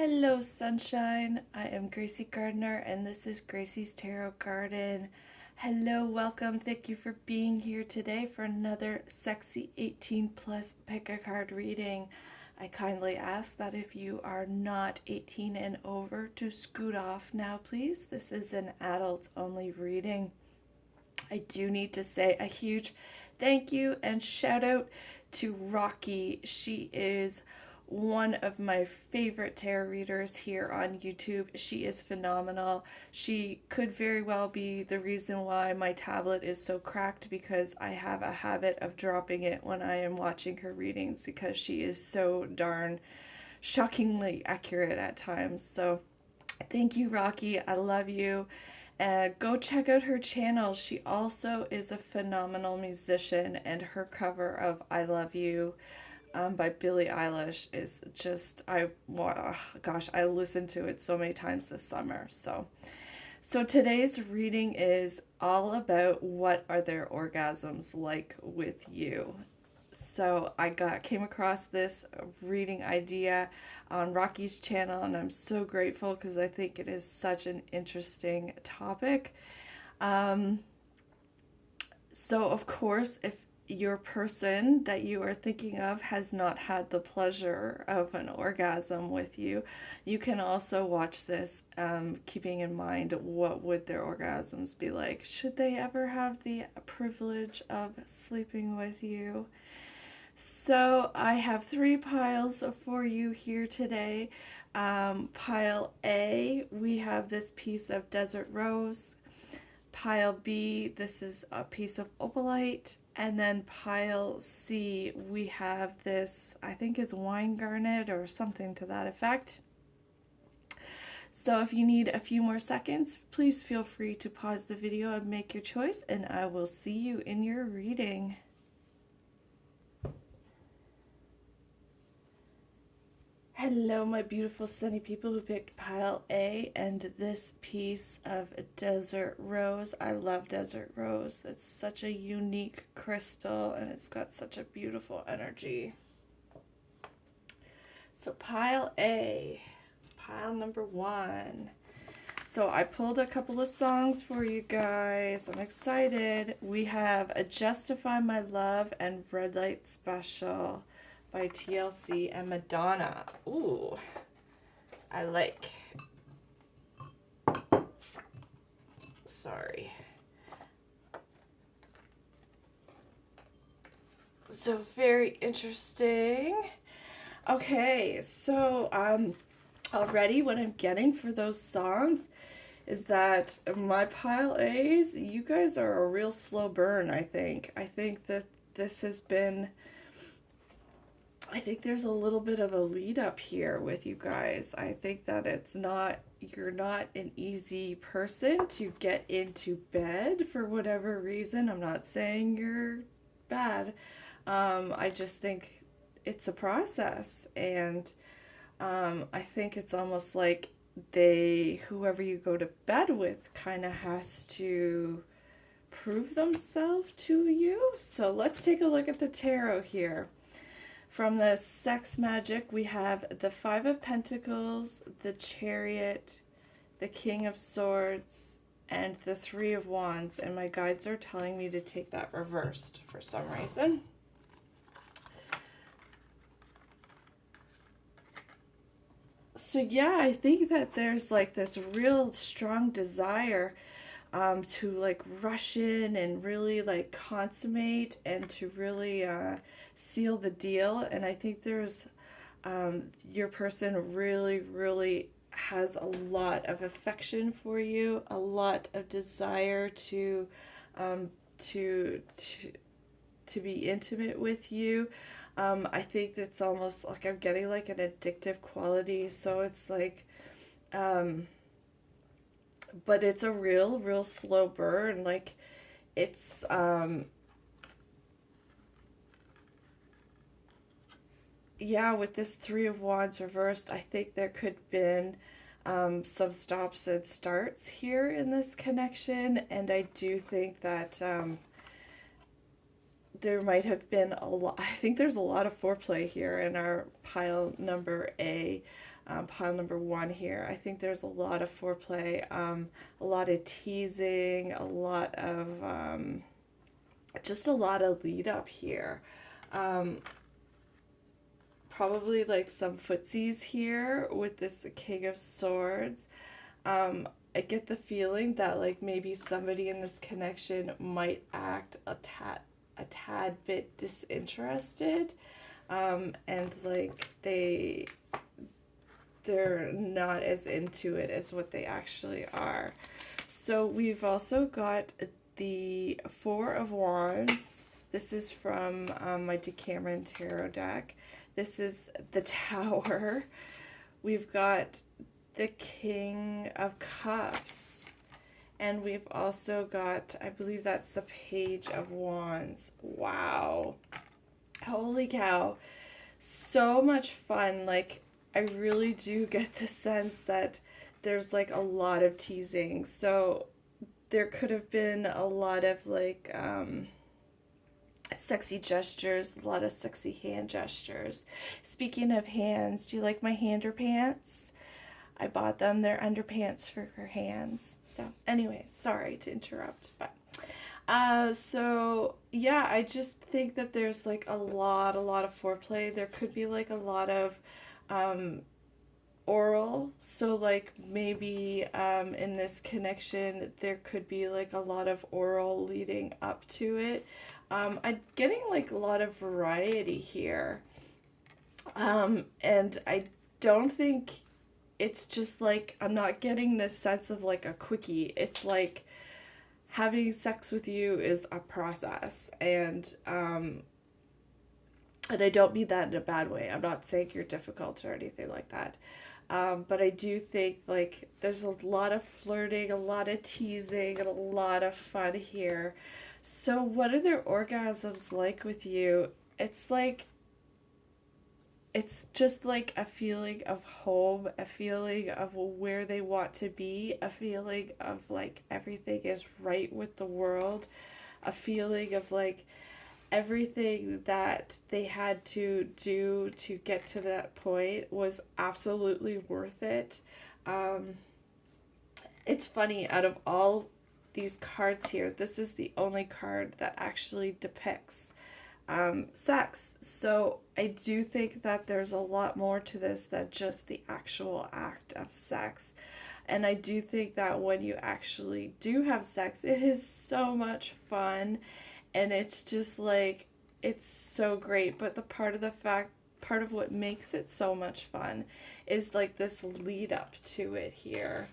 Hello, sunshine. I am Gracie Gardner, and this is Gracie's Tarot Garden. Hello, welcome. Thank you for being here today for another sexy 18 plus pick a card reading. I kindly ask that if you are not 18 and over to scoot off now, please. This is an adults only reading. I do need to say a huge thank you and shout out to Rocky. She is one of my favorite tarot readers here on YouTube. She is phenomenal. She could very well be the reason why my tablet is so cracked, because I have a habit of dropping it when I am watching her readings because she is so darn shockingly accurate at times. So thank you, Rocky. I love you. Go check out her channel. She also is a phenomenal musician, and her cover of I Love You by Billie Eilish is just, gosh, I listened to it so many times this summer. So today's reading is all about what are their orgasms like with you. So came across this reading idea on Rocky's channel, and I'm so grateful because I think it is such an interesting topic. So of course, if your person that you are thinking of has not had the pleasure of an orgasm with you, you can also watch this, keeping in mind what would their orgasms be like should they ever have the privilege of sleeping with you. So I have three piles for you here today. Pile A, we have this piece of desert rose. Pile B, this is a piece of opalite. And then pile C, we have this, I think it's wine garnet or something to that effect. So if you need a few more seconds, please feel free to pause the video and make your choice, and I will see you in your reading. Hello, my beautiful sunny people who picked pile A and this piece of desert rose. I love desert rose. It's such a unique crystal, and it's got such a beautiful energy. So pile A, pile number one. So I pulled a couple of songs for you guys. I'm excited. We have a Justify My Love and Red Light Special by TLC and Madonna. Ooh, I like. Sorry. So very interesting. Okay, so already what I'm getting for those songs is that my pile A's, you guys are a real slow burn, I think. I think that this has been, I think there's a little bit of a lead up here with you guys. I think that you're not an easy person to get into bed for whatever reason. I'm not saying you're bad. I just think it's a process, and I think it's almost like whoever you go to bed with kind of has to prove themselves to you. So let's take a look at the tarot here. From the sex magic, we have the Five of Pentacles, the Chariot, the King of Swords, and the Three of Wands. And my guides are telling me to take that reversed for some reason. So yeah, I think that there's like this real strong desire to like rush in and really like consummate and to really seal the deal. And I think there's your person really has a lot of affection for you, a lot of desire to to be intimate with you. I think it's almost like I'm getting like an addictive quality. So it's like, but it's a real slow burn. Like it's, yeah, with this Three of Wands reversed, I think there could have been some stops and starts here in this connection. And I do think that there might have been a lot, I think there's a lot of foreplay here in our pile number A. pile number one here. I think there's a lot of foreplay, a lot of teasing, a lot of just a lot of lead up here. Probably like some footsies here with this King of Swords. I get the feeling that like maybe somebody in this connection might act a tad bit disinterested, and like they're not as into it as what they actually are. So we've also got the Four of Wands. This is from my Decameron Tarot deck. This is the Tower. We've got the King of Cups. And we've also got, I believe that's the Page of Wands. Wow. Holy cow. So much fun. Like, I really do get the sense that there's like a lot of teasing. So there could have been a lot of like sexy gestures, a lot of sexy hand gestures. Speaking of hands, do you like my hander pants? I bought them. They're underpants for her hands. So anyway, sorry to interrupt, but so yeah, I just think that there's like a lot of foreplay. There could be like a lot of oral. So like maybe in this connection there could be like a lot of oral leading up to it. I'm getting like a lot of variety here. And I don't think it's just like, I'm not getting this sense of like a quickie. It's like having sex with you is a process, and I don't mean that in a bad way. I'm not saying you're difficult or anything like that. But I do think like there's a lot of flirting, a lot of teasing, and a lot of fun here. So what are their orgasms like with you? It's like, it's just like a feeling of home, a feeling of where they want to be, a feeling of like everything is right with the world, a feeling of like everything that they had to do to get to that point was absolutely worth it. It's funny, out of all these cards here, this is the only card that actually depicts sex. So I do think that there's a lot more to this than just the actual act of sex. And I do think that when you actually do have sex, it is so much fun, and it's just like, it's so great. But the part of what makes it so much fun is like this lead up to it here.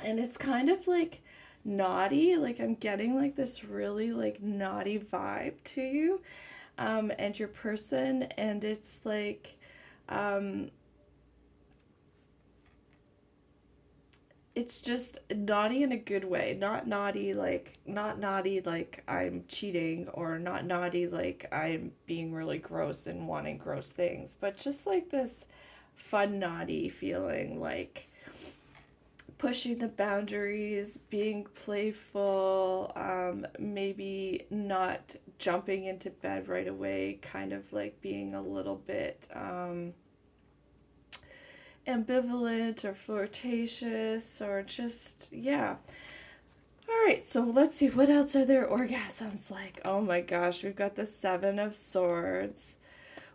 And it's kind of like naughty, like I'm getting like this really like naughty vibe to you, and your person, and it's like, it's just naughty in a good way, not naughty like I'm cheating, or not naughty like I'm being really gross and wanting gross things, but just like this fun naughty feeling, like pushing the boundaries, being playful, maybe not jumping into bed right away, kind of like being a little bit ambivalent or flirtatious, or just, yeah. All right, so let's see, what else are their orgasms like? Oh my gosh, we've got the Seven of Swords.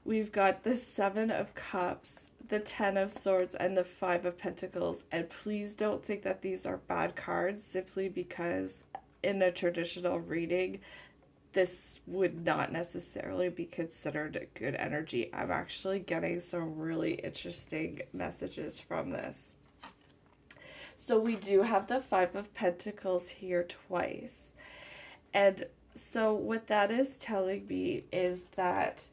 We've got the Seven of Cups, the Ten of Swords, and the Five of Pentacles. And please don't think that these are bad cards simply because in a traditional reading, this would not necessarily be considered good energy. I'm actually getting some really interesting messages from this. So we do have the Five of Pentacles here twice. And so what that is telling me is that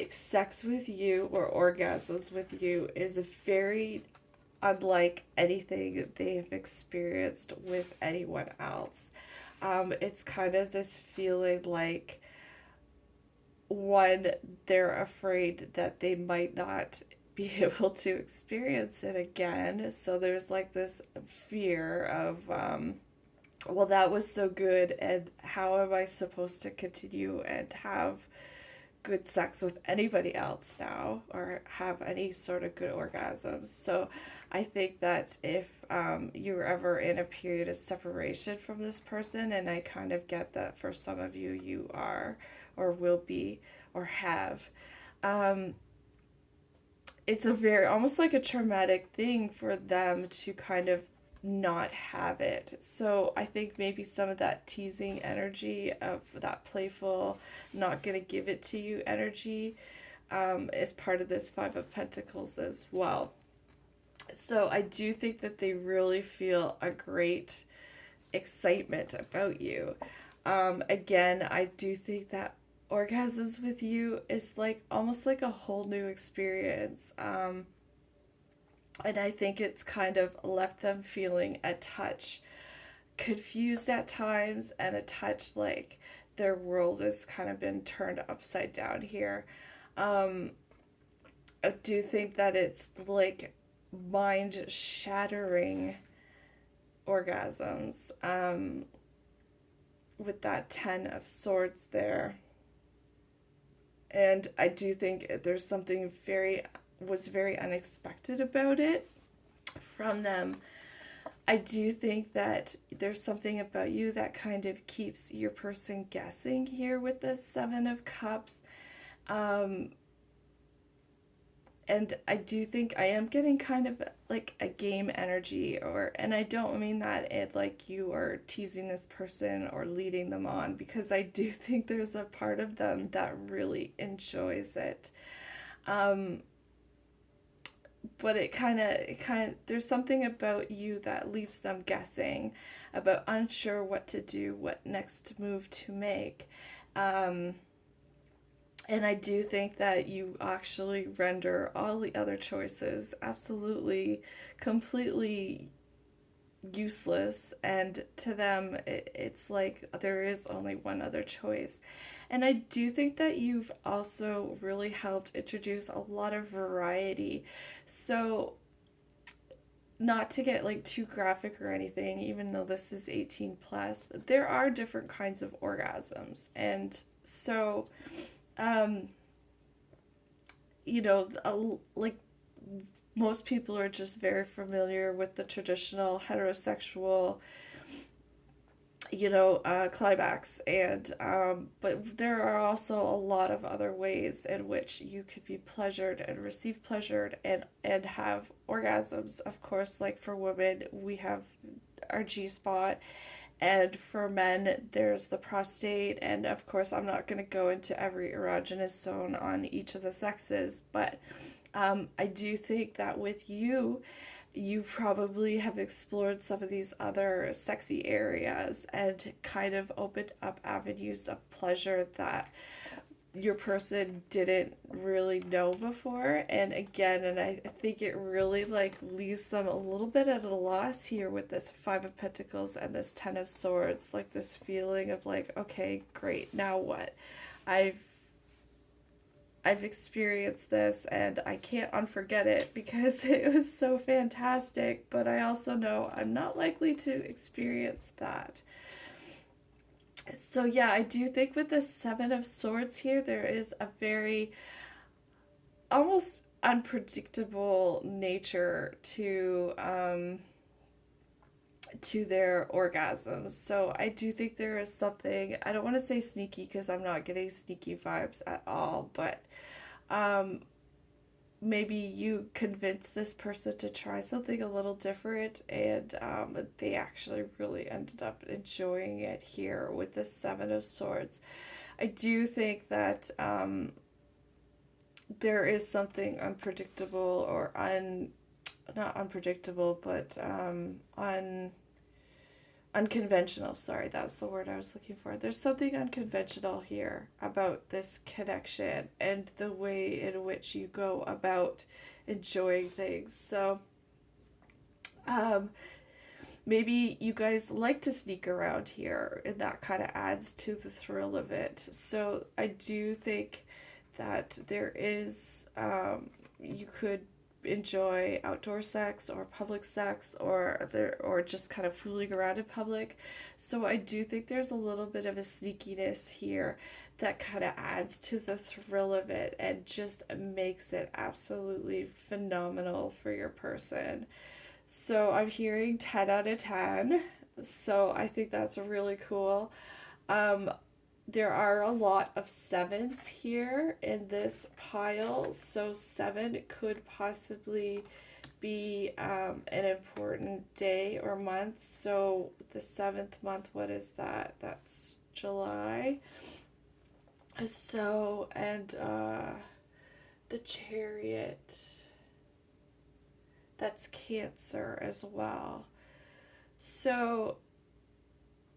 sex with you, or orgasms with you, is very unlike anything they've experienced with anyone else. It's kind of this feeling like, one, they're afraid that they might not be able to experience it again. So there's like this fear of, well, that was so good, and how am I supposed to continue and have good sex with anybody else now or have any sort of good orgasms. So I think that if you're ever in a period of separation from this person, and I kind of get that for some of you, you are or will be or have, um, it's a very almost like a traumatic thing for them to kind of not have it. So I think maybe some of that teasing energy of that playful, not gonna give it to you energy is part of this Five of Pentacles as well. So I do think that they really feel a great excitement about you. Again, I do think that orgasms with you is like almost like a whole new experience. And I think it's kind of left them feeling a touch confused at times and a touch like their world has kind of been turned upside down here. Um, I do think that it's like mind shattering orgasms with that 10 of Swords there. And I do think there's something was very unexpected about it from them. I do think that there's something about you that kind of keeps your person guessing here with the Seven of Cups. And I do think I am getting kind of like a game energy, and I don't mean that it like you are teasing this person or leading them on, because I do think there's a part of them that really enjoys it. But it kind of there's something about you that leaves them guessing, about unsure what to do, what next move to make. And I do think that you actually render all the other choices absolutely, completely useless. And to them, it's like there is only one other choice. And I do think that you've also really helped introduce a lot of variety. So, not to get like too graphic or anything, even though this is 18 plus, there are different kinds of orgasms. And so, um, like most people are just very familiar with the traditional heterosexual, climax, and but there are also a lot of other ways in which you could be pleasured and receive pleasured and have orgasms. Of course, like for women, we have our G spot. And for men, there's the prostate. And of course, I'm not going to go into every erogenous zone on each of the sexes. But I do think that with you, you probably have explored some of these other sexy areas and kind of opened up avenues of pleasure that your person didn't really know before. And again, and I think it really like leaves them a little bit at a loss here with this Five of Pentacles and this Ten of Swords, like this feeling of like, okay, great, now what? I've experienced this and I can't unforget it because it was so fantastic, but I also know I'm not likely to experience that. So yeah, I do think with the Seven of Swords here, there is a very almost unpredictable nature to their orgasms. So I do think there is something, I don't want to say sneaky because I'm not getting sneaky vibes at all, but maybe you convince this person to try something a little different, and they actually really ended up enjoying it here with the Seven of Swords. I do think that there is something unpredictable or not unpredictable, but unconventional. Sorry, that was the word I was looking for. There's something unconventional here about this connection and the way in which you go about enjoying things. So, maybe you guys like to sneak around here, and that kind of adds to the thrill of it. So, I do think that there is, you could enjoy outdoor sex or public sex, or just kind of fooling around in public. So I do think there's a little bit of a sneakiness here that kind of adds to the thrill of it and just makes it absolutely phenomenal for your person. So I'm hearing 10 out of 10. So I think that's really cool. Um, there are a lot of sevens here in this pile, so seven could possibly be an important day or month. So the seventh month, what is that? That's July. So, and the Chariot, that's Cancer as well. So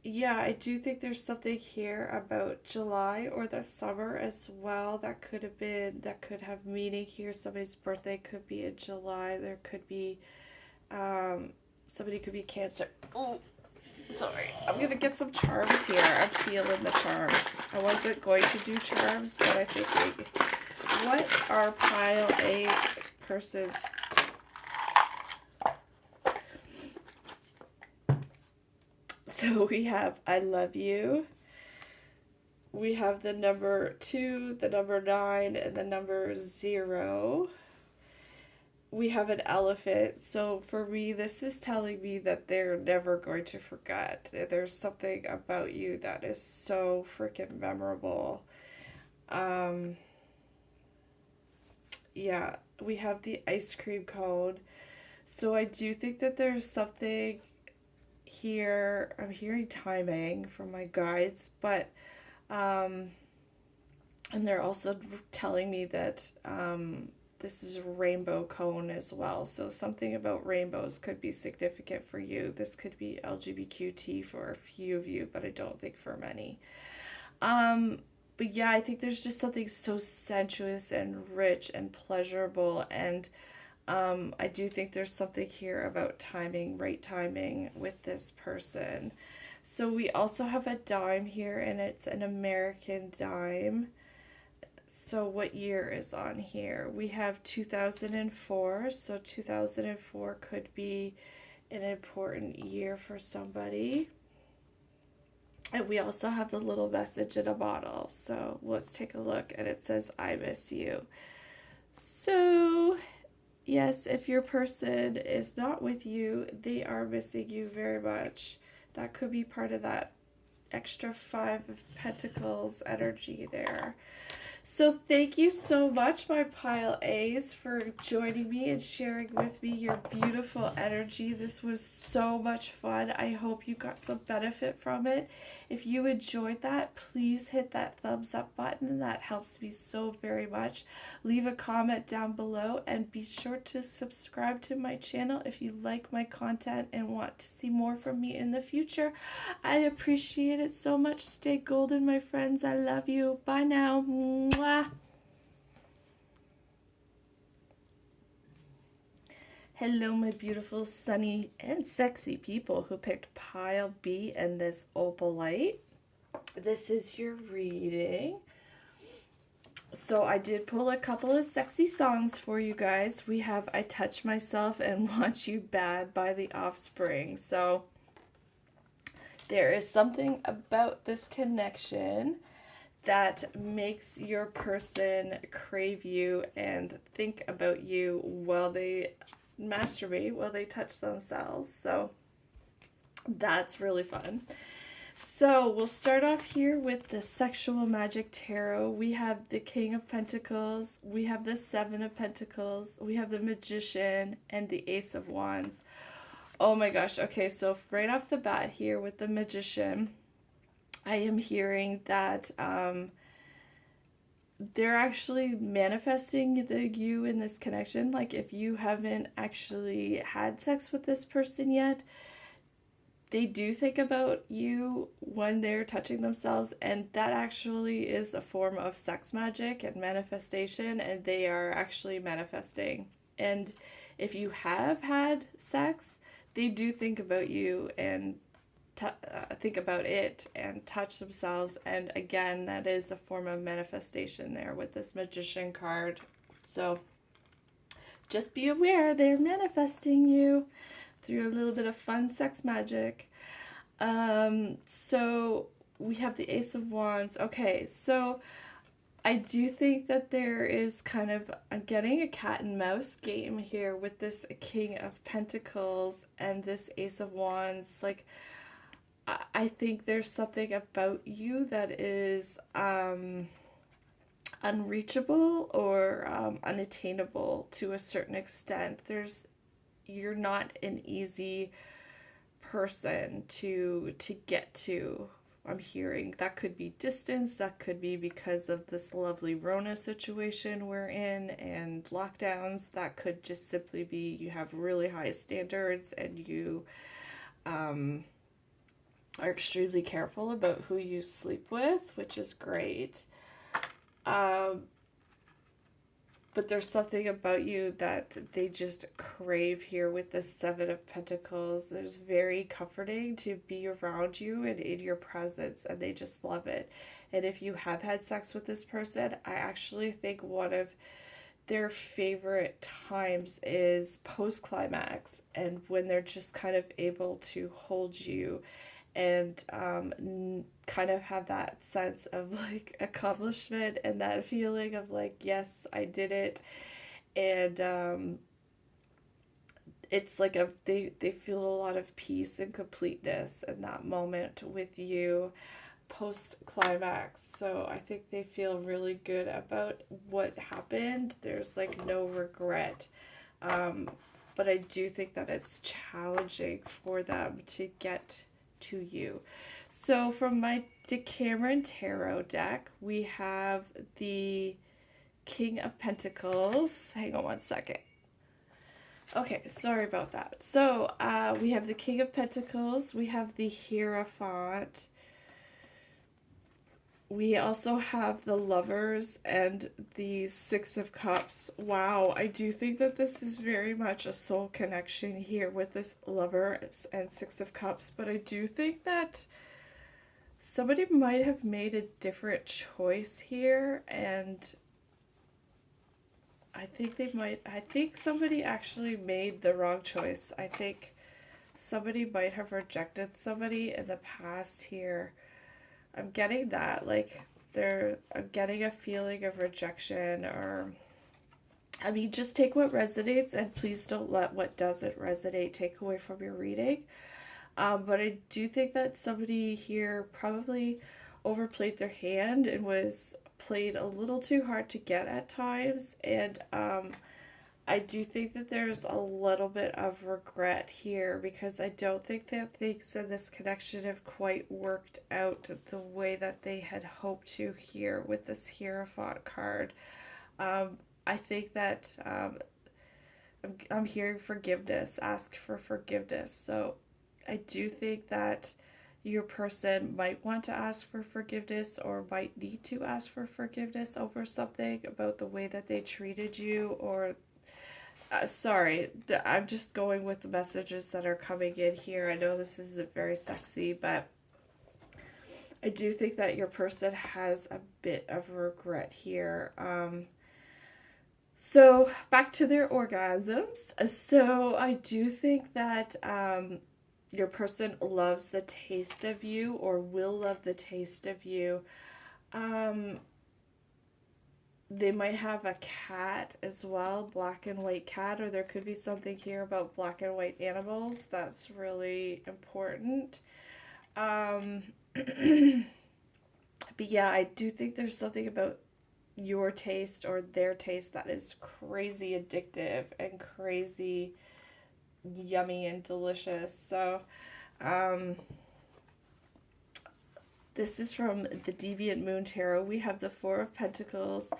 yeah, I do think there's something here about July or the summer as well that could have meaning here. Somebody's birthday could be in July. There could be, somebody could be Cancer. Oh, sorry. I'm gonna get some charms here. I'm feeling the charms. I wasn't going to do charms, but I think maybe. What are pile A's person's? So we have I love you. We have the number 2, the number 9, and the number 0. We have an elephant. So for me, this is telling me that they're never going to forget. There's something about you that is so freaking memorable. Yeah, we have the ice cream cone. So I do think that there's something here. I'm hearing timing from my guides, but and they're also telling me that this is a rainbow cone as well. So something about rainbows could be significant for you. This could be LGBTQT for a few of you, but I don't think for many. But yeah, I think there's just something so sensuous and rich and pleasurable, and I do think there's something here about timing, right timing with this person. So we also have a dime here, and it's an American dime. So what year is on here? We have 2004, so 2004 could be an important year for somebody. And we also have the little message in a bottle. So let's take a look, and it says, I miss you. So yes, if your person is not with you, they are missing you very much. That could be part of that extra 5 of Pentacles energy there. So thank you so much, my pile A's, for joining me and sharing with me your beautiful energy. This was so much fun. I hope you got some benefit from it. If you enjoyed that, please hit that thumbs up button. That helps me so very much. Leave a comment down below, and be sure to subscribe to my channel if you like my content and want to see more from me in the future. I appreciate it so much. Stay golden, my friends. I love you. Bye now. Mwah. Hello, my beautiful, sunny, and sexy people who picked pile B and this opalite. This is your reading. So I did pull a couple of sexy songs for you guys. We have I Touch Myself and Want You Bad by The Offspring. So there is something about this connection that makes your person crave you and think about you while they masturbate, while they touch themselves. So that's really fun. So we'll start off here with the Sexual Magic Tarot. We have the King of Pentacles, we have the Seven of Pentacles, we have the Magician, and the Ace of Wands. Oh my gosh, okay, so right off the bat here with the Magician, I am hearing that they're actually manifesting you in this connection. Like if you haven't actually had sex with this person yet, they do think about you when they're touching themselves, and that actually is a form of sex magic and manifestation, and they are actually manifesting. And if you have had sex, they do think about you and think about it and touch themselves, and again, that is a form of manifestation there with this Magician card. So just be aware they're manifesting you through a little bit of fun sex magic. So we have the Ace of Wands. Okay, so I do think that there is kind of getting a cat and mouse game here with this King of Pentacles and this Ace of Wands. Like, I think there's something about you that is unreachable or unattainable to a certain extent. You're not an easy person to get to. I'm hearing that could be distance, that could be because of this lovely Rona situation we're in and lockdowns, that could just simply be you have really high standards and you are extremely careful about who you sleep with, which is great. But there's something about you that they just crave here with the Seven of Pentacles. There's very comforting to be around you and in your presence, and they just love it. And if you have had sex with this person, I actually think one of their favorite times is post-climax, and when they're just kind of able to hold you and kind of have that sense of like accomplishment and that feeling of like, yes, I did it. And it's like they feel a lot of peace and completeness in that moment with you post climax. So I think they feel really good about what happened. There's like no regret. But I do think that it's challenging for them to get to you. So from my Decameron Tarot deck, we have the King of Pentacles. Hang on one second. Okay, sorry about that. So we have the King of Pentacles. We have the Hierophant. We also have the Lovers and the Six of Cups. Wow, I do think that this is very much a soul connection here with this Lovers and Six of Cups. But I do think that somebody might have made a different choice here. And I think somebody actually made the wrong choice. I think somebody might have rejected somebody in the past here. I'm getting that, like, I'm getting a feeling of rejection, or, I mean, just take what resonates, and please don't let what doesn't resonate take away from your reading. But I do think that somebody here probably overplayed their hand and was played a little too hard to get at times, and I do think that there's a little bit of regret here because I don't think that things in this connection have quite worked out the way that they had hoped to here with this Hierophant card. I think that I'm hearing forgiveness, ask for forgiveness. So I do think that your person might want to ask for forgiveness or might need to ask for forgiveness over something about the way that they treated you, or sorry, I'm just going with the messages that are coming in here. I know this isn't very sexy, but I do think that your person has a bit of regret here. So back to their orgasms. So I do think that your person loves the taste of you or will love the taste of you. They might have a cat as well, black and white cat, or there could be something here about black and white animals that's really important. But yeah, I do think there's something about your taste or their taste that is crazy addictive and crazy yummy and delicious. So this is from the Deviant Moon Tarot. We have the Four of Pentacles,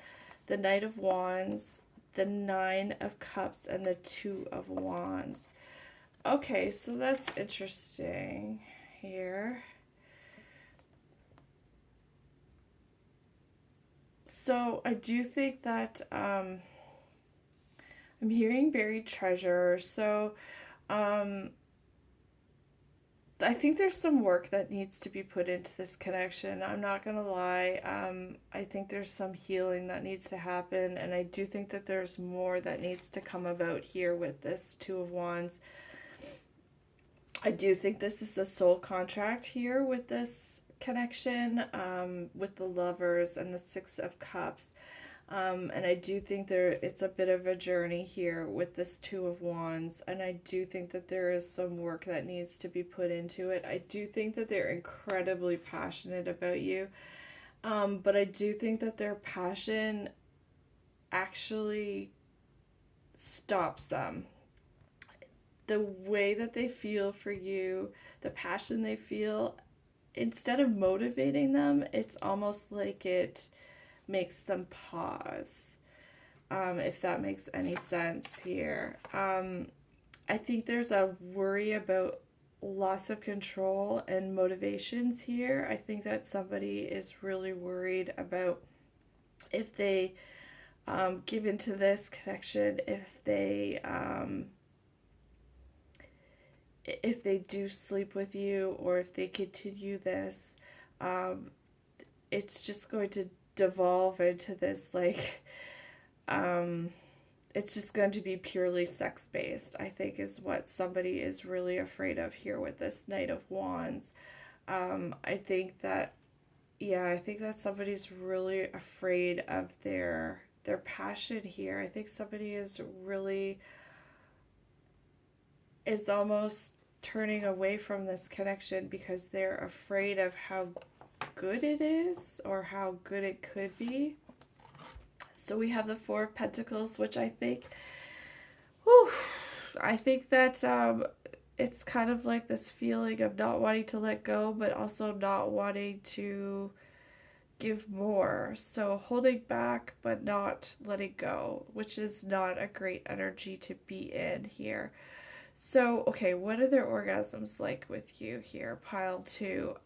the Knight of Wands, the Nine of Cups, and the Two of Wands. Okay, so that's interesting here. So I do think that I'm hearing buried treasure. So the I think there's some work that needs to be put into this connection. I'm not gonna lie. I think there's some healing that needs to happen, and I do think that there's more that needs to come about here with this Two of Wands. I do think this is a soul contract here with this connection, with the Lovers and the Six of Cups. And I do think it's a bit of a journey here with this Two of Wands, and I do think that there is some work that needs to be put into it. I do think that they're incredibly passionate about you, but I do think that their passion actually stops them. The way that they feel for you, the passion they feel, instead of motivating them, it's almost like it makes them pause, if that makes any sense here. I think there's a worry about loss of control and motivations here. I think that somebody is really worried about if they give into this connection, if they do sleep with you, or if they continue this, it's just going to devolve into this, like, it's just going to be purely sex based, I think, is what somebody is really afraid of here with this Knight of Wands. I think that, yeah, I think that somebody's really afraid of their passion here. I think somebody is almost turning away from this connection because they're afraid of how good it is, or how good it could be. So we have the Four of Pentacles, which I think, I think that it's kind of like this feeling of not wanting to let go, but also not wanting to give more. So holding back, but not letting go, which is not a great energy to be in here. So, okay, what are their orgasms like with you here, pile two?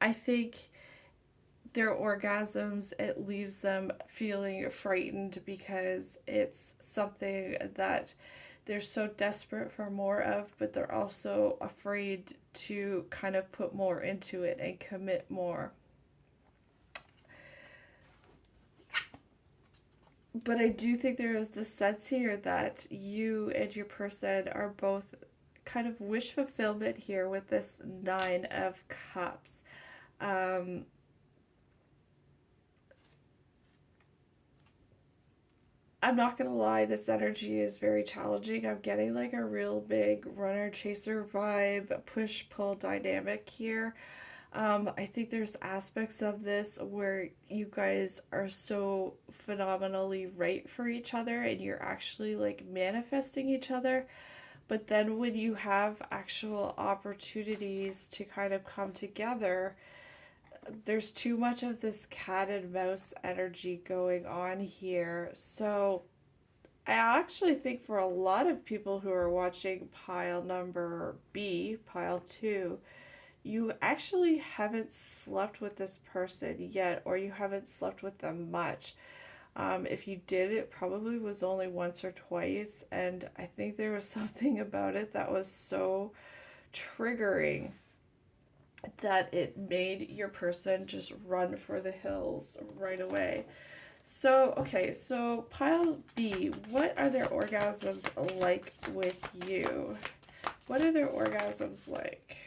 I think their orgasms, it leaves them feeling frightened because it's something that they're so desperate for more of, but they're also afraid to kind of put more into it and commit more. But I do think there is this sense here that you and your person are both kind of wish fulfillment here with this Nine of Cups. I'm not gonna lie, this energy is very challenging. I'm getting like a real big runner chaser vibe, push pull dynamic here. I think there's aspects of this where you guys are so phenomenally right for each other and you're actually like manifesting each other. But then when you have actual opportunities to kind of come together, there's too much of this cat and mouse energy going on here. So I actually think for a lot of people who are watching pile number B, pile 2, you actually haven't slept with this person yet, or you haven't slept with them much. If you did, it probably was only once or twice, and I think there was something about it that was so triggering that it made your person just run for the hills right away. So, okay, so pile B, what are their orgasms like with you? What are their orgasms like?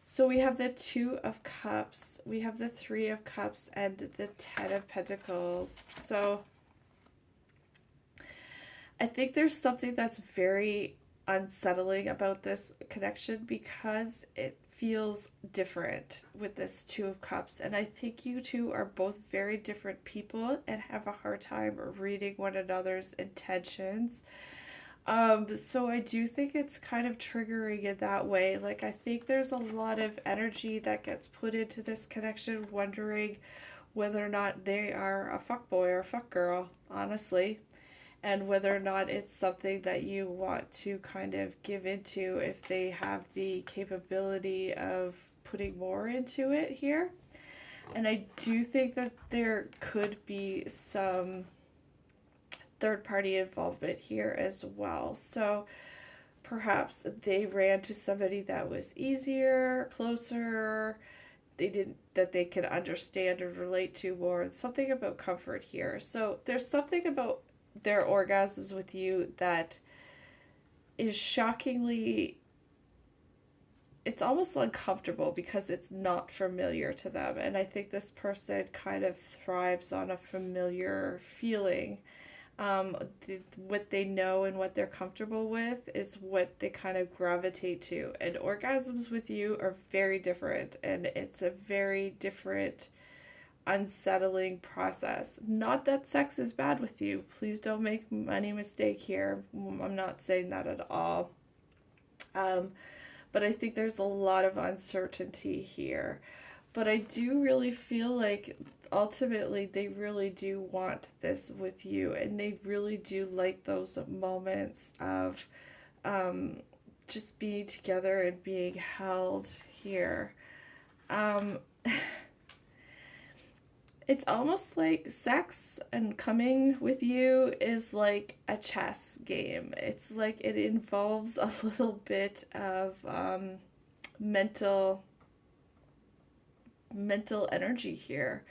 So we have the Two of Cups, we have the Three of Cups, and the Ten of Pentacles. So I think there's something that's very unsettling about this connection because it feels different with this Two of Cups. And I think you two are both very different people and have a hard time reading one another's intentions. So I do think it's kind of triggering in that way. Like, I think there's a lot of energy that gets put into this connection, wondering whether or not they are a fuckboy or a fuckgirl, honestly, and whether or not it's something that you want to kind of give into if they have the capability of putting more into it here. And I do think that there could be some third party involvement here as well. So perhaps they ran to somebody that was easier, closer, that they could understand and relate to more. Something about comfort here. So there's something about their orgasms with you that is shockingly, it's almost uncomfortable because it's not familiar to them. And I think this person kind of thrives on a familiar feeling. What they know and what they're comfortable with is what they kind of gravitate to. And orgasms with you are very different, and it's a very different, unsettling process. Not that sex is bad with you. Please don't make any mistake here. I'm not saying that at all. But I think there's a lot of uncertainty here. But I do really feel like ultimately they really do want this with you, and they really do like those moments of just being together and being held here. It's almost like sex and coming with you is like a chess game. It's like it involves a little bit of mental energy here.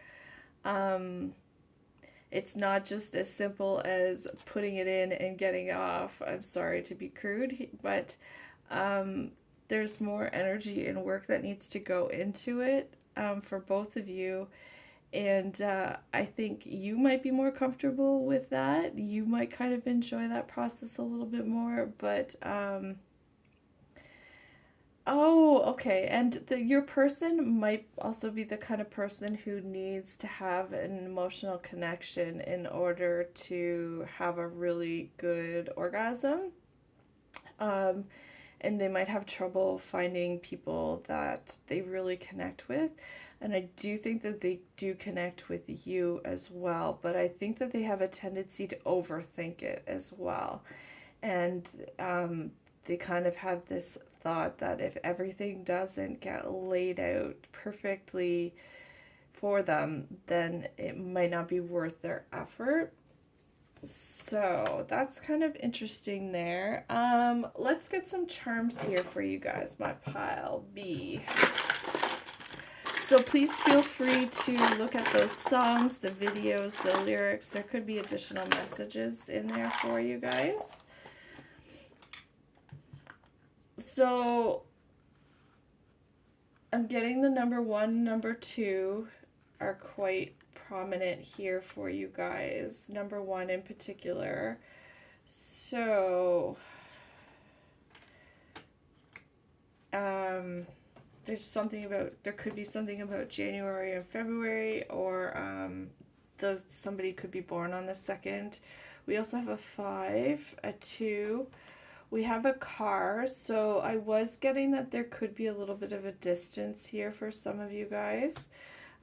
It's not just as simple as putting it in and getting off. I'm sorry to be crude, but there's more energy and work that needs to go into it for both of you. And I think you might be more comfortable with that. You might kind of enjoy that process a little bit more, but oh, okay. And your person might also be the kind of person who needs to have an emotional connection in order to have a really good orgasm. And they might have trouble finding people that they really connect with. And I do think that they do connect with you as well, but I think that they have a tendency to overthink it as well. And they kind of have this thought that if everything doesn't get laid out perfectly for them, then it might not be worth their effort. So that's kind of interesting there. Let's get some charms here for you guys, my pile B. So please feel free to look at those songs, the videos, the lyrics. There could be additional messages in there for you guys. So I'm getting the number 1, number 2 are quite prominent here for you guys. Number 1 in particular. So there could be something about January and February, or somebody could be born on the 2nd. We also have a 5, a 2. We have a car, so I was getting that there could be a little bit of a distance here for some of you guys.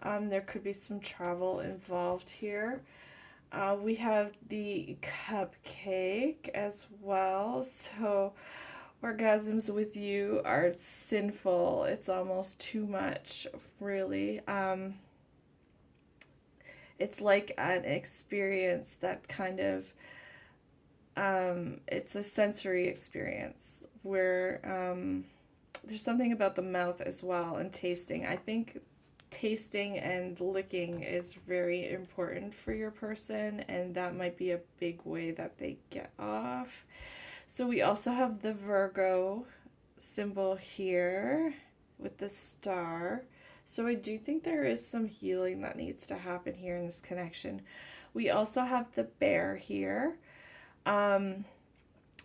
There could be some travel involved here. We have the cupcake as well, so orgasms with you are sinful. It's almost too much, really. It's like an experience that kind of, it's a sensory experience where there's something about the mouth as well, and tasting. I think tasting and licking is very important for your person, and that might be a big way that they get off. So we also have the Virgo symbol here with the star. So I do think there is some healing that needs to happen here in this connection. We also have the bear here. And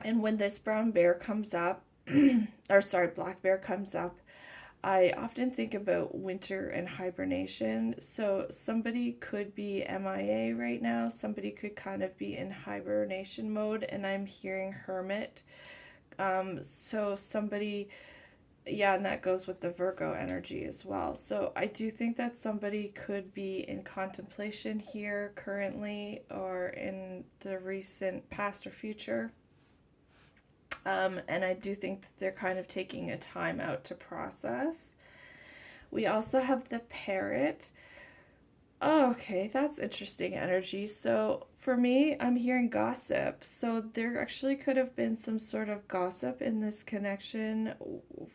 when this brown bear comes up, black bear comes up, I often think about winter and hibernation. So somebody could be MIA right now. Somebody could kind of be in hibernation mode, and I'm hearing hermit. So somebody, yeah, and that goes with the Virgo energy as well. So I do think that somebody could be in contemplation here currently, or in the recent past or future. And I do think that they're kind of taking a time out to process. We also have the parrot. Oh, okay, that's interesting energy. So for me, I'm hearing gossip. So there actually could have been some sort of gossip in this connection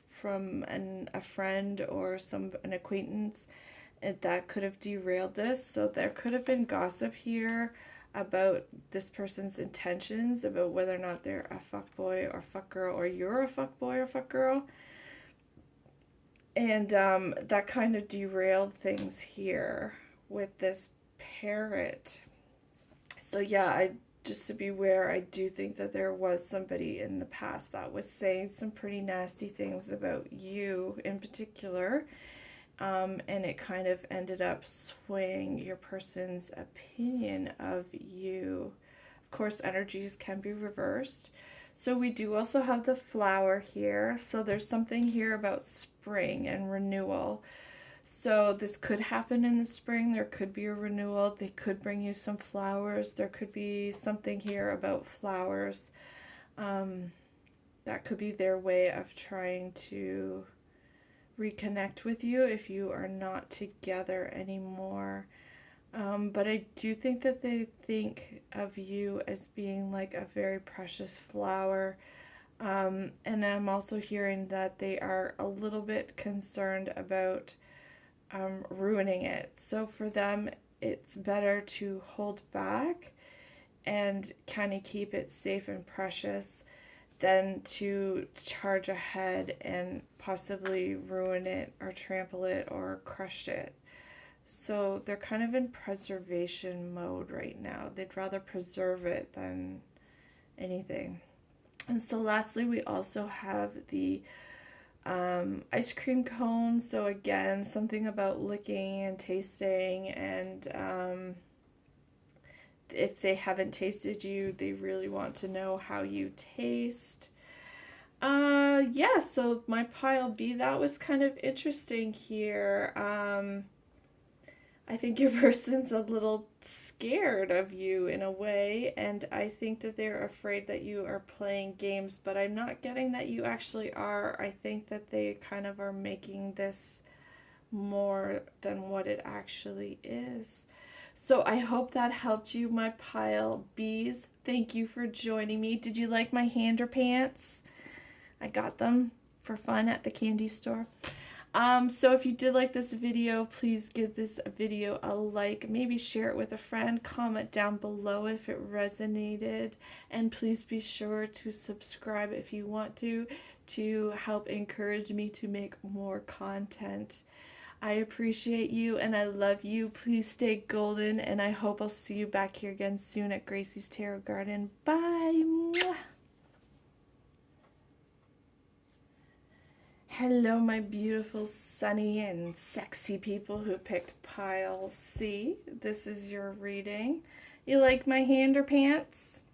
from a friend or an acquaintance, and that could have derailed this. So there could have been gossip here about this person's intentions, about whether or not they're a fuck boy or fuck girl, or you're a fuck boy or fuck girl. And that kind of derailed things here with this parrot. So yeah, I just to be aware, I do think that there was somebody in the past that was saying some pretty nasty things about you in particular. And it kind of ended up swaying your person's opinion of you. Of course, energies can be reversed. So we do also have the flower here. So there's something here about spring and renewal. So this could happen in the spring. There could be a renewal. They could bring you some flowers. There could be something here about flowers. That could be their way of trying to reconnect with you if you are not together anymore. But I do think that they think of you as being like a very precious flower. And I'm also hearing that they are a little bit concerned about ruining it. So for them, it's better to hold back and kind of keep it safe and precious than to charge ahead and possibly ruin it or trample it or crush it. So they're kind of in preservation mode right now. They'd rather preserve it than anything. And so lastly, we also have the ice cream cone. So again, something about licking and tasting, and if they haven't tasted you, they really want to know how you taste. Yeah, so my pile B, that was kind of interesting here. I think your person's a little scared of you in a way, and I think that they're afraid that you are playing games, but I'm not getting that you actually are. I think that they kind of are making this more than what it actually is. So I hope that helped you, my pile Bs. Thank you for joining me. Did you like my hander pants? I got them for fun at the candy store. So if you did like this video, please give this video a like, maybe share it with a friend, comment down below if it resonated, and please be sure to subscribe if you want to help encourage me to make more content. I appreciate you and I love you. Please stay golden, and I hope I'll see you back here again soon at Gracie's Tarot Garden. Bye! Mwah. Hello, my beautiful, sunny, and sexy people who picked pile C. This is your reading. You like my hander pants?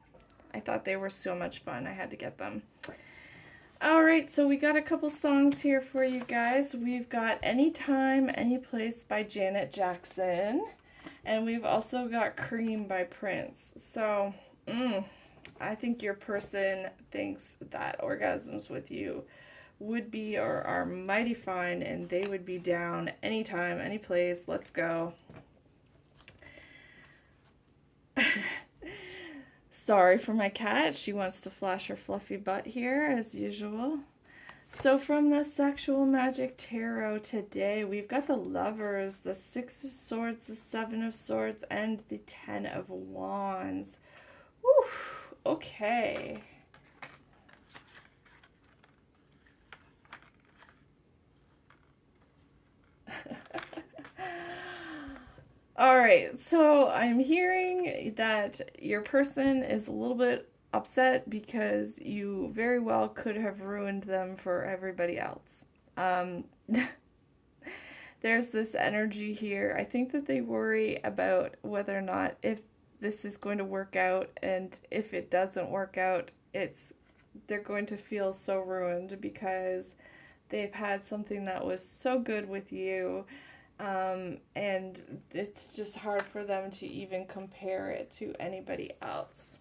I thought they were so much fun. I had to get them. Alright, so we got a couple songs here for you guys. We've got Anytime, Anyplace by Janet Jackson. And we've also got Cream by Prince. So, I think your person thinks that orgasms with you would be or are mighty fine, and they would be down anytime, any place. Let's go. Sorry for my cat. She wants to flash her fluffy butt here as usual. So from the Sexual Magic Tarot today, we've got the Lovers, the Six of Swords, the Seven of Swords, and the Ten of Wands. Whew, okay. All right, so I'm hearing that your person is a little bit upset because you very well could have ruined them for everybody else. There's this energy here. I think that they worry about whether or not if this is going to work out, and if it doesn't work out, they're going to feel so ruined because they've had something that was so good with you. And it's just hard for them to even compare it to anybody else.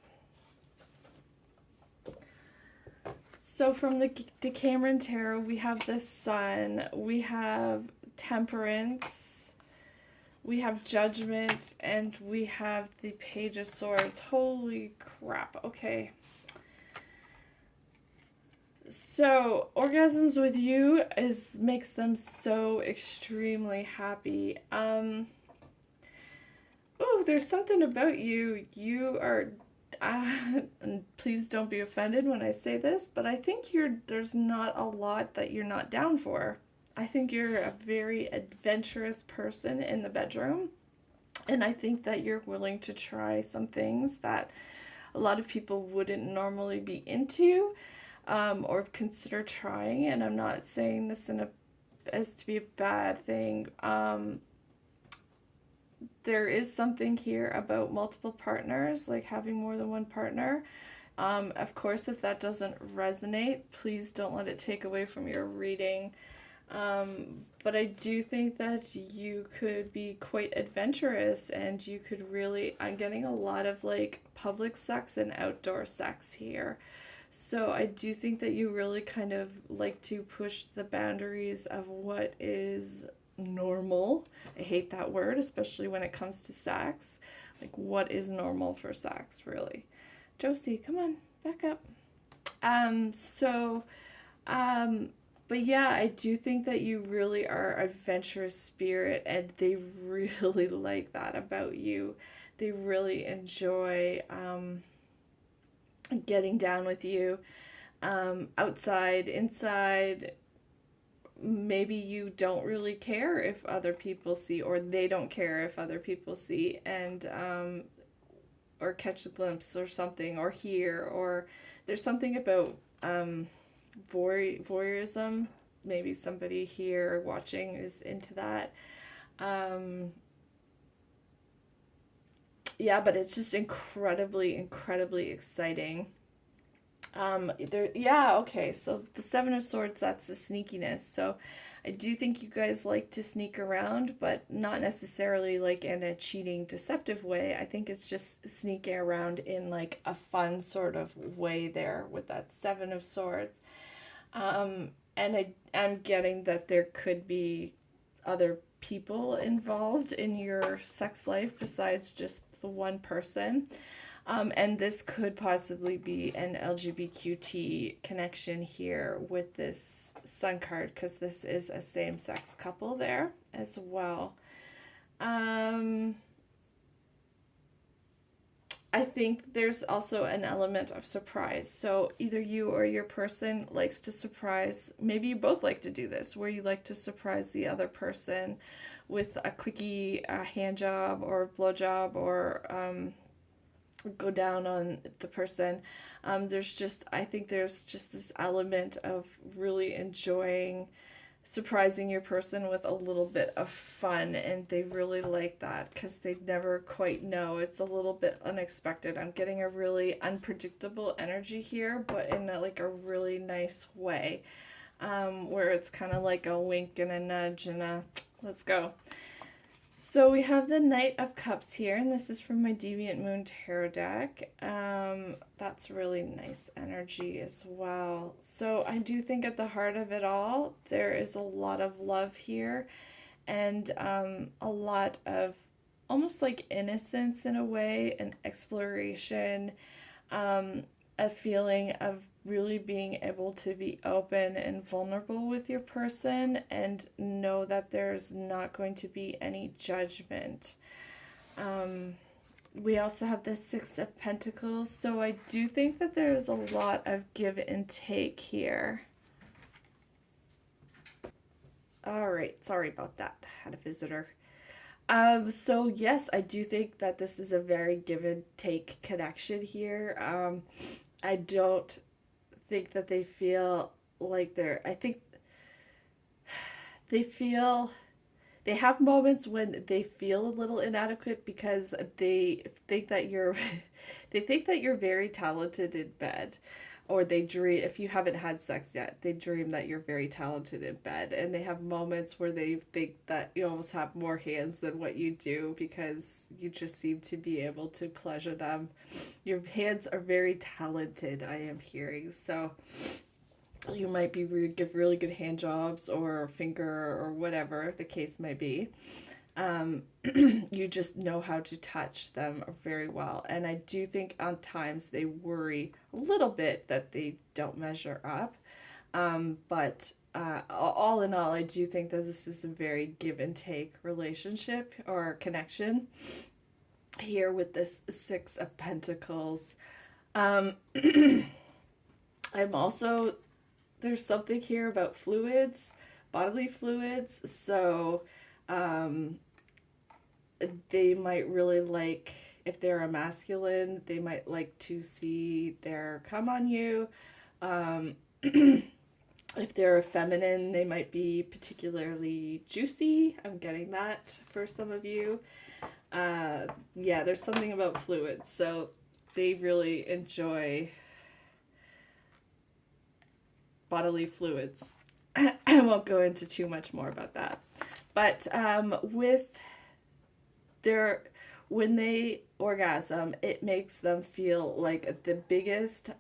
So from the Decameron Tarot, we have the Sun, we have Temperance, we have Judgment, and we have the Page of Swords. Holy crap. Okay. So, orgasms with you makes them so extremely happy. Oh, there's something about you. You are, and please don't be offended when I say this, but I think there's not a lot that you're not down for. I think you're a very adventurous person in the bedroom, and I think that you're willing to try some things that a lot of people wouldn't normally be into, or consider trying. And I'm not saying this as to be a bad thing. There is something here about multiple partners, like having more than one partner. Of course, if that doesn't resonate, please don't let it take away from your reading. But I do think that you could be quite adventurous, and you could really, I'm getting a lot of like public sex and outdoor sex here. So I do think that you really kind of like to push the boundaries of what is normal. I hate that word, especially when it comes to sex. Like, what is normal for sex, really? Josie, come on, back up. So, but yeah, I do think that you really are adventurous spirit, and they really like that about you. They really enjoy getting down with you, outside, inside. Maybe you don't really care if other people see, or they don't care if other people see, and or catch a glimpse or something, or hear, or there's something about voyeurism. Maybe somebody here watching is into that. Um, yeah, but it's just incredibly, incredibly exciting. Yeah, okay, so the Seven of Swords, that's the sneakiness. So I do think you guys like to sneak around, but not necessarily like in a cheating, deceptive way. I think it's just sneaking around in like a fun sort of way there with that Seven of Swords. And I'm getting that there could be other people involved in your sex life besides just the one person. And this could possibly be an LGBTQ connection here with this Sun card, because this is a same-sex couple there as well. I think there's also an element of surprise. So either you or your person likes to surprise. Maybe you both like to do this, where you like to surprise the other person with a quickie, a hand job or blow job, or go down on the person. I think there's just this element of really enjoying surprising your person with a little bit of fun, and they really like that because they never quite know. It's a little bit unexpected. I'm getting a really unpredictable energy here, but in like a really nice way, where it's kind of like a wink and a nudge and a let's go. So we have the Knight of Cups here, and this is from my Deviant Moon Tarot deck. That's really nice energy as well. So I do think at the heart of it all, there is a lot of love here, and a lot of almost like innocence in a way, and exploration, a feeling of really being able to be open and vulnerable with your person and know that there's not going to be any judgment. We also have the Six of Pentacles, so I do think that there's a lot of give and take here. All right, sorry about that. I had a visitor. So yes, I do think that this is a very give and take connection here. I don't think that they feel like I think they have moments when they feel a little inadequate because they think that you're they think that you're very talented in bed, or they dream, if you haven't had sex yet, they dream that you're very talented in bed, and they have moments where they think that you almost have more hands than what you do because you just seem to be able to pleasure them. Your hands are very talented, I am hearing. So you might be give really good hand jobs or finger or whatever the case may be. You just know how to touch them very well. And I do think on times they worry a little bit that they don't measure up. But all in all, I do think that this is a very give and take relationship or connection here with this Six of Pentacles. Um, I'm also, there's something here about fluids, bodily fluids. So they might really like, if they're a masculine, they might like to see their come on you. Um, if they're a feminine, they might be particularly juicy. I'm getting that for some of you. Yeah, there's something about fluids. So they really enjoy bodily fluids. I won't go into too much more about that. But with their, when they orgasm, it makes them feel like the biggest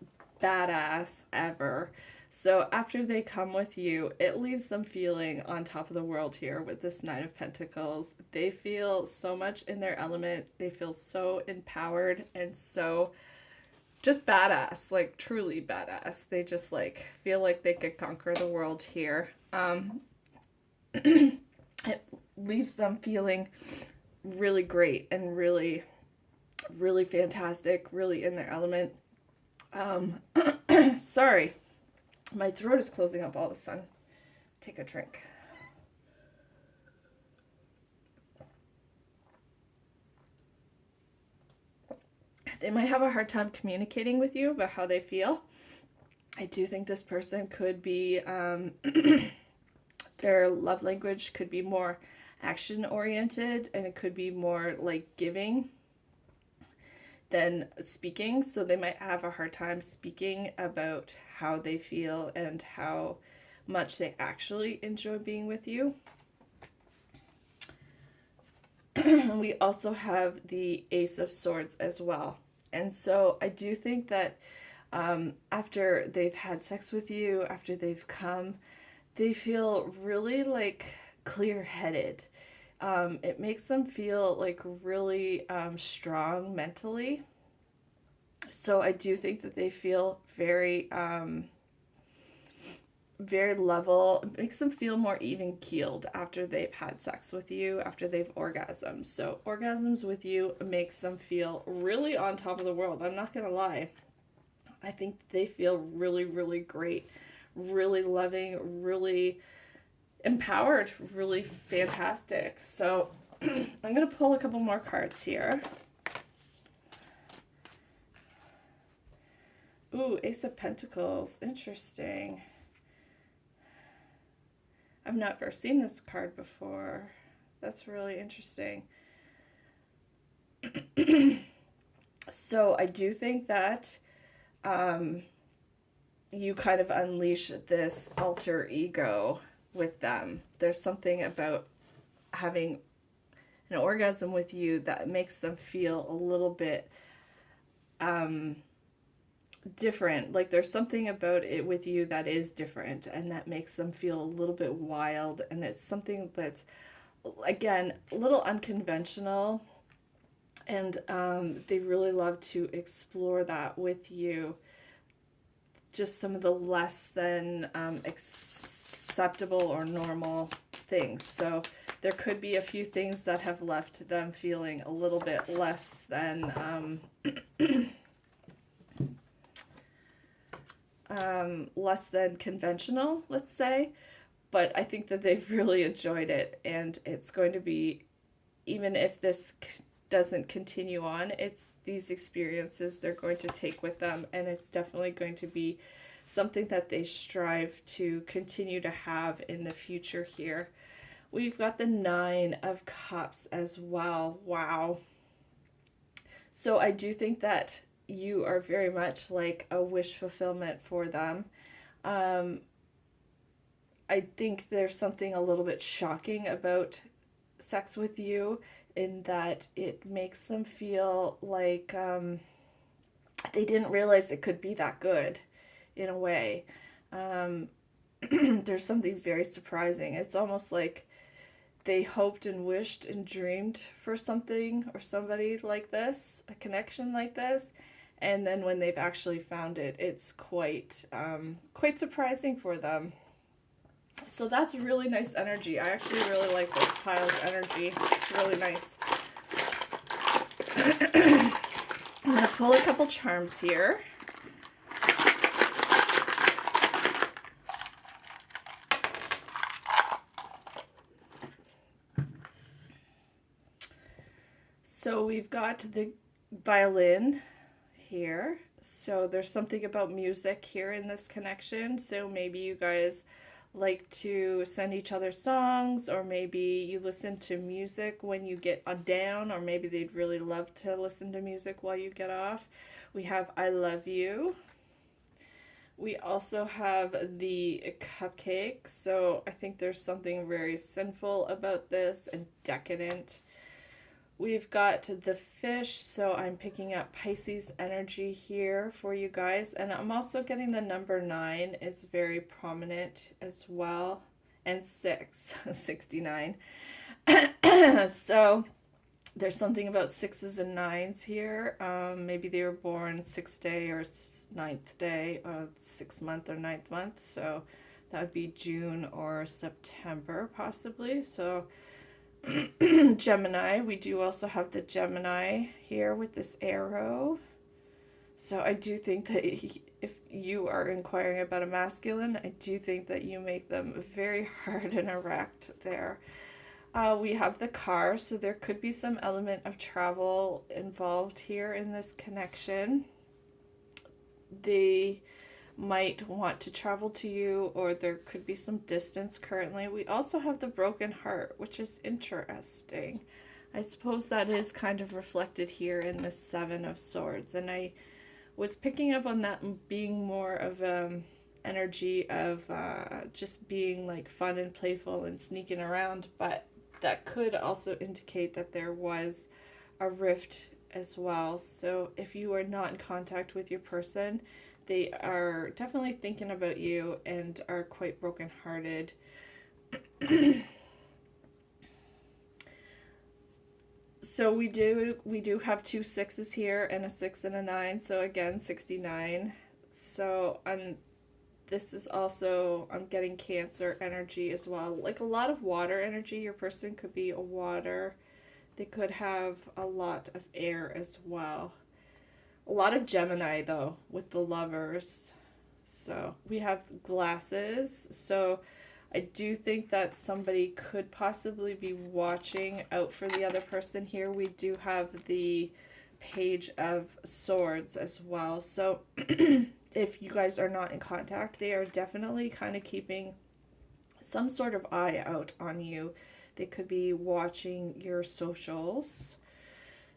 badass ever. So after they come with you, it leaves them feeling on top of the world here with this Nine of Pentacles. They feel so much in their element. They feel so empowered and so just badass, like truly badass. They just like feel like they could conquer the world here. It leaves them feeling really great and really, really fantastic, really in their element. Sorry, my throat is closing up all of a sudden. Take a drink. They might have a hard time communicating with you about how they feel. I do think this person could be, their love language could be more action oriented, and it could be more like giving than speaking. So they might have a hard time speaking about how they feel and how much they actually enjoy being with you. We also have the Ace of Swords as well. And so I do think that after they've had sex with you, after they've come, they feel really like clear-headed. It makes them feel like really strong mentally. So I do think that they feel very, very level. It makes them feel more even keeled after they've had sex with you, after they've orgasmed. So orgasms with you makes them feel really on top of the world. I'm not going to lie. I think they feel really, really great, really loving, really empowered, really fantastic. So I'm going to pull a couple more cards here. Ooh, Ace of Pentacles. Interesting. I've never seen this card before. That's really interesting. So I do think that you kind of unleash this alter ego with them. There's something about having an orgasm with you that makes them feel a little bit different. Like there's something about it with you that is different, and that makes them feel a little bit wild, and it's something that's, again, a little unconventional, and they really love to explore that with you. Just some of the less than acceptable or normal things. So there could be a few things that have left them feeling a little bit less than less than conventional, let's say. But I think that they've really enjoyed it, and it's going to be, even if this doesn't continue on, it's these experiences they're going to take with them, and it's definitely going to be something that they strive to continue to have in the future here. We've got the Nine of Cups as well. Wow. So I do think that you are very much like a wish fulfillment for them. I think there's something a little bit shocking about sex with you, in that it makes them feel like they didn't realize it could be that good, in a way. There's something very surprising. It's almost like they hoped and wished and dreamed for something or somebody like this, a connection like this, and then when they've actually found it, it's quite surprising for them. So that's really nice energy. I actually really like this pile's energy. It's really nice. I'm going to pull a couple charms here. So we've got the violin here. So there's something about music here in this connection. So maybe you guys like to send each other songs, or maybe you listen to music when you get down, or maybe they'd really love to listen to music while you get off. We have I Love You. We also have the cupcake. So I think there's something very sinful about this and decadent. We've got the fish, so I'm picking up Pisces energy here for you guys. And I'm also getting the number 9 is very prominent as well. And 6, 69. So there's something about 6s and 9s here. Maybe they were born 6th day or 9th day, 6th month or 9th month. So that would be June or September possibly. So Gemini, we do also have the Gemini here with this arrow. So I do think that if you are inquiring about a masculine, I do think that you make them very hard and erect there. We have the car, so there could be some element of travel involved here in this connection. They might want to travel to you, or there could be some distance currently. We also have the broken heart, which is interesting. I suppose that is kind of reflected here in the 7 of Swords, and I was picking up on that being more of energy of just being like fun and playful and sneaking around, but that could also indicate that there was a rift as well. So if you are not in contact with your person, they are definitely thinking about you and are quite brokenhearted. So we do have 2 6s here and a 6 and a 9. So again, 69. So this is also, I'm getting Cancer energy as well. Like a lot of water energy. Your person could be a water. They could have a lot of air as well. A lot of Gemini, though, with the Lovers. So we have glasses. So I do think that somebody could possibly be watching out for the other person here. We do have the Page of Swords as well. So if you guys are not in contact, they are definitely kind of keeping some sort of eye out on you. They could be watching your socials.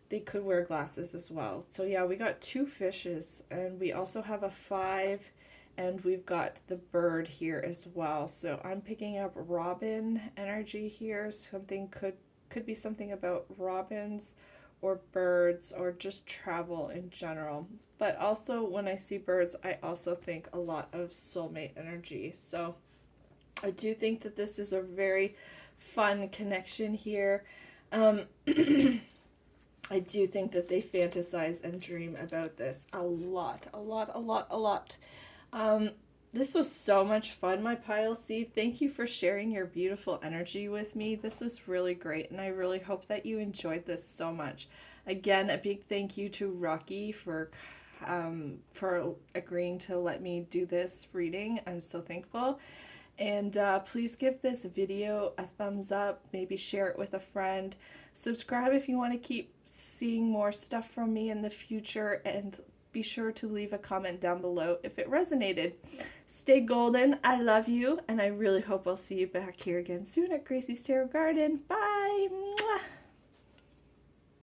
They could wear glasses as well. So yeah, we got 2 fishes, and we also have a 5, and we've got the bird here as well. So I'm picking up robin energy here. Something could be something about robins or birds or just travel in general. But also when I see birds, I also think a lot of soulmate energy. So I do think that this is a very fun connection here. I do think that they fantasize and dream about this a lot. This was so much fun, my Pile C. Thank you for sharing your beautiful energy with me. This was really great, and I really hope that you enjoyed this so much. Again, a big thank you to Rocky for agreeing to let me do this reading. I'm so thankful. And please give this video a thumbs up, maybe share it with a friend. Subscribe if you want to keep seeing more stuff from me in the future, and be sure to leave a comment down below if it resonated. Stay golden, I love you, and I really hope I'll see you back here again soon at Gracie's Tarot Garden. Bye!